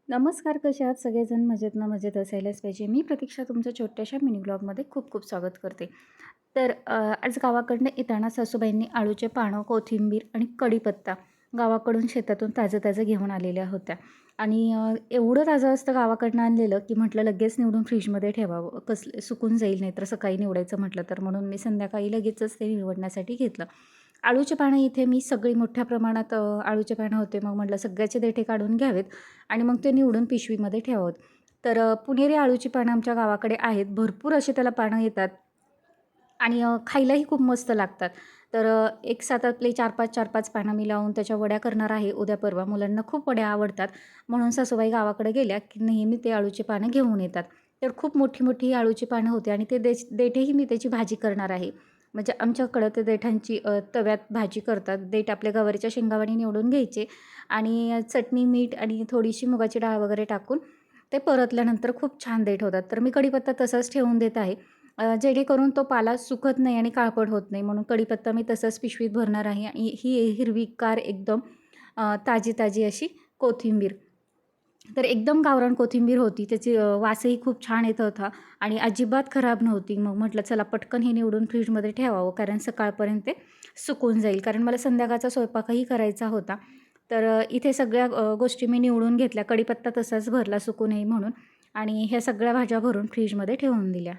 नमस्कार, कसे आहात सगळेजण? मजेत ना? मजेत असायलाच पाहिजे. मी प्रतीक्षा तुमच्या छोट्याशा मिनी ब्लॉगमध्ये खूप खूप स्वागत करते. तर आज गावाकडनं येताना सासूबाईंनी आळूचे पानं, कोथिंबीर आणि कढीपत्ता गावाकडून शेतातून ताजं-ताजं घेऊन आलेल्या होत्या. आणि एवढं ताजं असतं गावाकडनं आणलेलं, की म्हटलं लगेच निवडून फ्रीजमध्ये ठेवावं. सुकून जाईल, नाहीतर सकाळी निवडायचं म्हटलं तर. म्हणून मी संध्याकाळी लगेचच ते निवडण्यासाठी घेतलं. आळूचे पानं इथे मी सगळी मोठ्या प्रमाणात आळूचे पानं होते. मग म्हटलं सगळ्याचे देठे काढून घ्यावेत आणि मग ते निवडून पिशवीमध्ये ठेवावेत. तर पुणेरी आळूची पानं आमच्या गावाकडे आहेत. भरपूर अशी त्याला पानं येतात आणि खायलाही खूप मस्त लागतात. तर एक साथ आपले 4-5, 4-5 पानं मी लावून त्याच्या वड्या करणार आहे उद्या परवा. मुलांना खूप वड्या आवडतात. म्हणून सासूबाई गावाकडे गेल्या, की नेहमी ते आळूची पानं घेऊन येतात. तर खूप मोठी-मोठी आळूची पानं होती आणि ते देठेही मी त्याची भाजी करणार आहे. म्हणजे आमच्याकडं ते देठांची तव्यात भाजी करतात. देठ आपल्या गवारीच्या शेंगावानी निवडून घ्यायचे आणि चटणी, मीठ आणि थोडीशी मुगाची डाळ वगैरे टाकून ते परतल्यानंतर खूप छान देठ होतात. तर मी कढीपत्ता तसाच ठेवून देत आहे. जेणेकरून तो पाला सुकत नाही आणि काळपट होत नाही. म्हणून कढीपत्ता मी तसंच पिशवीत भरणार आहे आणि ही हिरवीगार एकदम ताजी-ताजी अशी कोथिंबीर. तर एकदम गावरान कोथिंबीर होती. त्याची वासही खूप छान येत होता आणि अजिबात खराब नव्हती. मग म्हटलं चला पटकन हे निवडून फ्रीजमध्ये ठेवावं, कारण सकाळपर्यंत ते सुकून जाईल. कारण मला संध्याकाळचा स्वयंपाकही करायचा होता. तर इथे सगळ्या गोष्टी मी निवडून घेतल्या. कढीपत्ता तसाच भरला सुकू नये म्हणून आणि ह्या सगळ्या भाज्या भरून फ्रीजमध्ये ठेवून दिल्या.